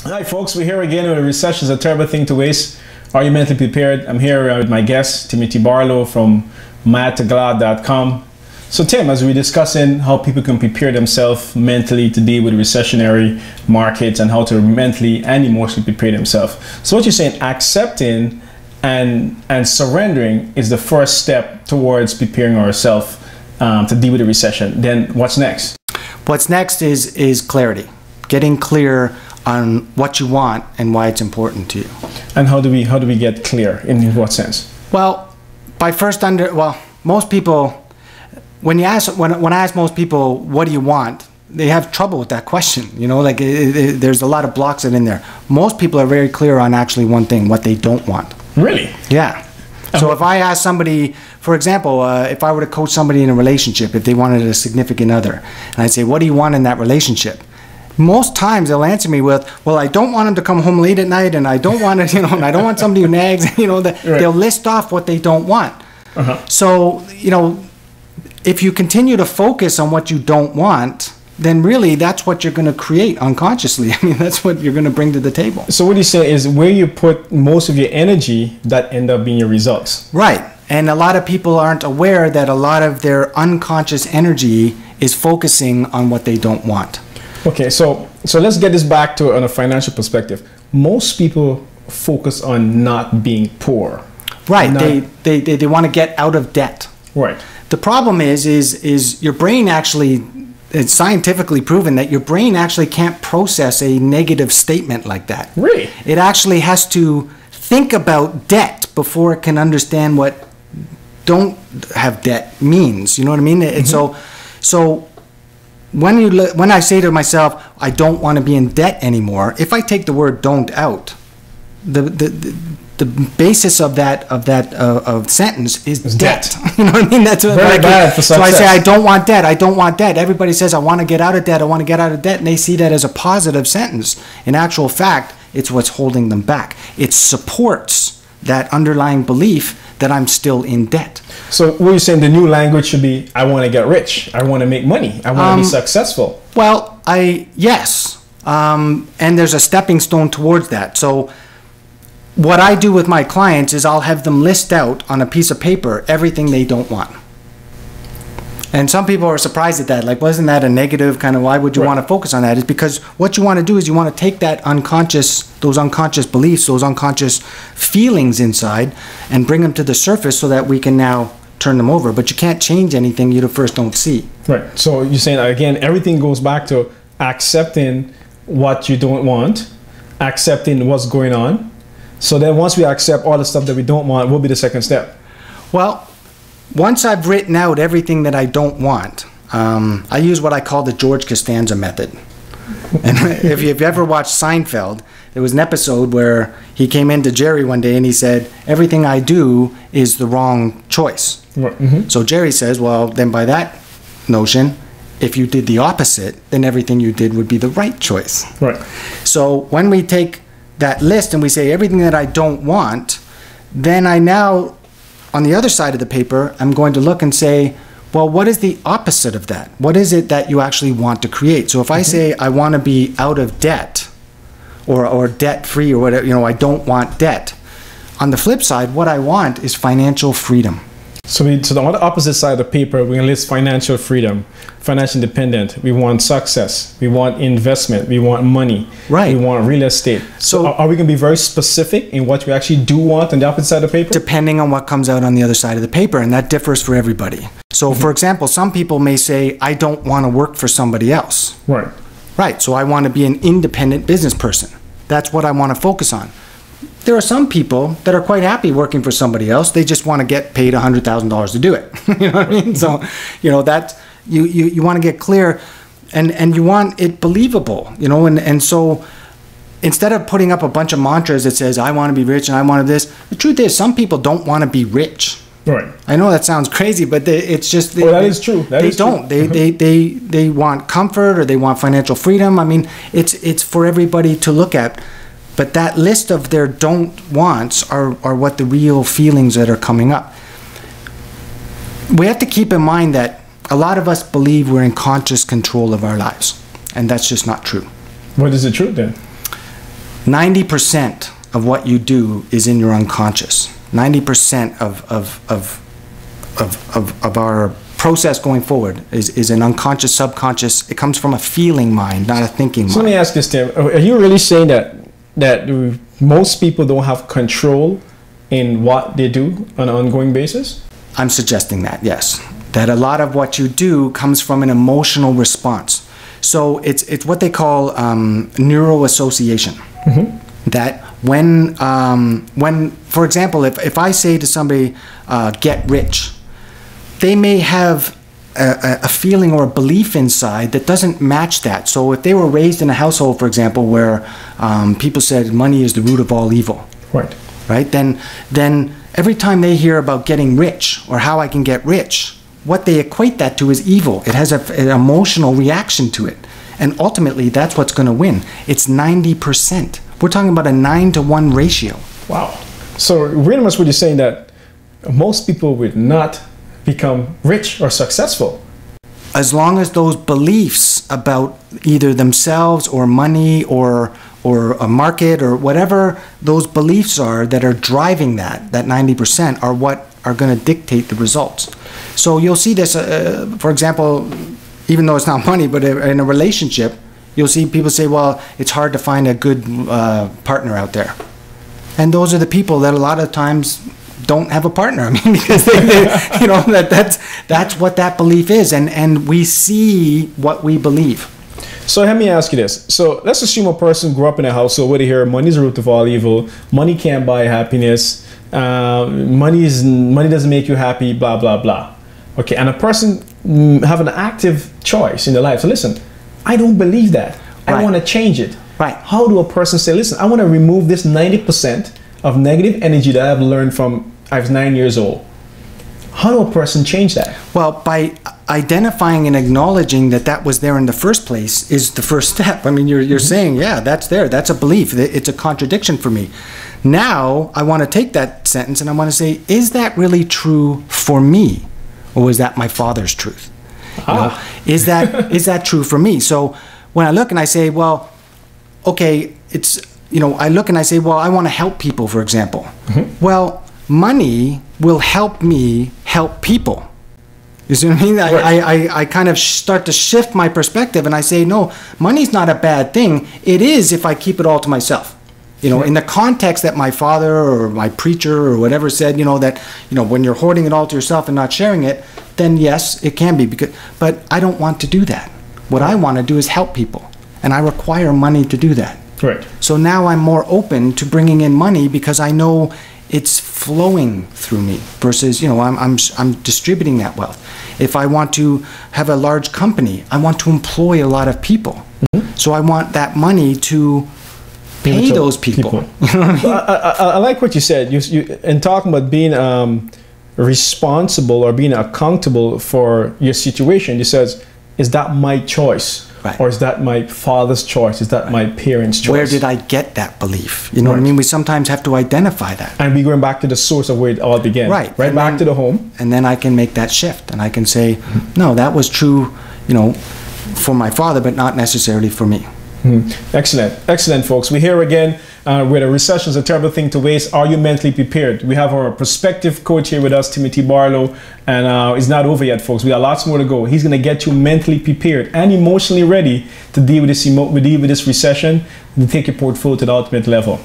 Hi folks, we're here again with a recession is a terrible thing to waste. Are you mentally prepared? I'm here with my guest, Timothy Barlow from madtoglad.com. So Tim, as we're discussing how people can prepare themselves mentally to deal with recessionary markets and how to mentally and emotionally prepare themselves. So what you're saying, accepting and surrendering is the first step towards preparing ourselves to deal with a recession. Then what's next? What's next is clarity. Getting clear on what you want and why it's important to you. And how do we get clear? In what sense? Well, by first most people, when I ask most people, what do you want? They have trouble with that question. You know, like there's a lot of blocks in there. Most people are very clear on actually one thing, what they don't want. Really? Yeah. So if I ask somebody, for example, if I were to coach somebody in a relationship, if they wanted a significant other, and I'd say, what do you want in that relationship? Most times they'll answer me with, well, I don't want him to come home late at night, and I don't want to, and I don't want somebody who nags, they'll list off what they don't want. So, if you continue to focus on what you don't want, then really that's what you're going to create unconsciously. I mean, that's what you're going to bring to the table. So what you say is where you put most of your energy, that end up being your results. Right. And a lot of people aren't aware that a lot of their unconscious energy is focusing on what they don't want. Okay, so let's get this back to on a financial perspective. Most people focus on not being poor. Right. They want to get out of debt. Right. The problem is your brain actually, it's scientifically proven that your brain actually can't process a negative statement like that. Really? It actually has to think about debt before it can understand what don't have debt means. You know what I mean? And so when I say to myself, I don't want to be in debt anymore, if I take the word don't out, the basis of that sentence is debt. You know what I mean? That's what very bad for success. So I say, I don't want debt. I don't want debt. Everybody says, I want to get out of debt. I want to get out of debt. And they see that as a positive sentence. In actual fact, it's what's holding them back. It supports that underlying belief that I'm still in debt. So what you're saying, the new language should be, I want to get rich. I want to make money. I want to be successful. Well, yes. And there's a stepping stone towards that. So what I do with my clients is I'll have them list out on a piece of paper everything they don't want. And some people are surprised at that. Like, wasn't that a negative kind of, why would you want to focus on that? It's because what you want to do is you want to take that those unconscious beliefs, those unconscious feelings inside and bring them to the surface so that we can now turn them over. But you can't change anything you first don't see. Right. So you're saying, again, everything goes back to accepting what you don't want, accepting what's going on. So then once we accept all the stuff that we don't want, what will be the second step? Well, once I've written out everything that I don't want, I use what I call the George Costanza method. And if you've ever watched Seinfeld, there was an episode where he came into Jerry one day and he said, everything I do is the wrong choice. So Jerry says, well, then by that notion, if you did the opposite, then everything you did would be the right choice. Right. So when we take that list and we say everything that I don't want, then I now, on the other side of the paper, I'm going to look and say, well, what is the opposite of that? What is it that you actually want to create? So if I say I want to be out of debt or debt free or whatever, I don't want debt. On the flip side, what I want is financial freedom. So on the opposite side of the paper, we're going to list financial freedom, financial independent. We want success. We want investment. We want money. Right. We want real estate. So are we going to be very specific in what we actually do want on the opposite side of the paper? Depending on what comes out on the other side of the paper, and that differs for everybody. So for example, some people may say, I don't want to work for somebody else. Right. Right. So I want to be an independent business person. That's what I want to focus on. There are some people that are quite happy working for somebody else. They just want to get paid $100,000 to do it. You know what I mean? So, that you want to get clear and you want it believable, and so instead of putting up a bunch of mantras that says, I want to be rich and I want this, the truth is some people don't want to be rich. Right. I know that sounds crazy, but it's just... that is true. They don't. They want comfort or they want financial freedom. I mean, it's for everybody to look at. But that list of their don't wants are what the real feelings that are coming up. We have to keep in mind that a lot of us believe we're in conscious control of our lives. And that's just not true. What is the truth then? 90% of what you do is in your unconscious. 90% of our process going forward is an unconscious, subconscious. It comes from a feeling mind, not a thinking mind. So let me ask this, Tim. Are you really saying that most people don't have control in what they do on an ongoing basis? I'm suggesting that, yes. That a lot of what you do comes from an emotional response. So it's what they call neuroassociation. That when, for example, if I say to somebody, get rich, they may have a feeling or a belief inside that doesn't match that. So if they were raised in a household, for example, where people said money is the root of all evil, right? Then every time they hear about getting rich or how I can get rich, what they equate that to is evil. It has an emotional reaction to it. And ultimately, that's what's going to win. It's 90%. We're talking about a 9-to-1 ratio. Wow. So really much what you're saying that most people would not become rich or successful. As long as those beliefs about either themselves or money or a market or whatever those beliefs are that are driving that 90% are what are going to dictate the results. So you'll see this, for example, even though it's not money, but in a relationship, you'll see people say, well, it's hard to find a good partner out there. And those are the people that a lot of times don't have a partner. I mean, because they you know, that's what that belief is. And we see what we believe. So let me ask you this. So let's assume a person grew up in a household where they hear money is the root of all evil, money can't buy happiness, money doesn't make you happy, blah, blah, blah. Okay, and a person have an active choice in their life. So listen, I don't believe that. I want to change it. Right. How do a person say, listen, I want to remove this 90% of negative energy that I've learned from I was 9 years old? How do a person change that? Well, by identifying and acknowledging that that was there in the first place is the first step. I mean, you're saying, yeah, that's there. That's a belief. It's a contradiction for me. Now, I want to take that sentence and I want to say, is that really true for me? Or is that my father's truth? You know, is that true for me? So when I look and I say, well, okay, it's, you know, I look and I say, well, I want to help people, for example. Well, money will help me help people. You see what I mean? I kind of start to shift my perspective and I say, no, money's not a bad thing. It is if I keep it all to myself. You know, in the context that my father or my preacher or whatever said, you know, that, you know, when you're hoarding it all to yourself and not sharing it, then yes, it can be. But I don't want to do that. What I want to do is help people. And I require money to do that. Right. So now I'm more open to bringing in money because I know it's flowing through me versus, you know, I'm distributing that wealth. If I want to have a large company, I want to employ a lot of people. So I want that money to pay those people. You know what I mean? I like what you said. You in talking about being responsible or being accountable for your situation, you says, is that my choice? Right. Or is that my father's choice? Is that my parents' choice? Where did I get that belief? You know what I mean? We sometimes have to identify that. And we're going back to the source of where it all began. Right and back to the home. And then I can make that shift. And I can say, no, that was true, you know, for my father, but not necessarily for me. Excellent. Excellent, folks. We're here again with a recession is a terrible thing to waste. Are you mentally prepared? We have our prospective coach here with us, Timothy Barlow, and it's not over yet, folks. We got lots more to go. He's going to get you mentally prepared and emotionally ready to deal with this recession and take your portfolio to the ultimate level.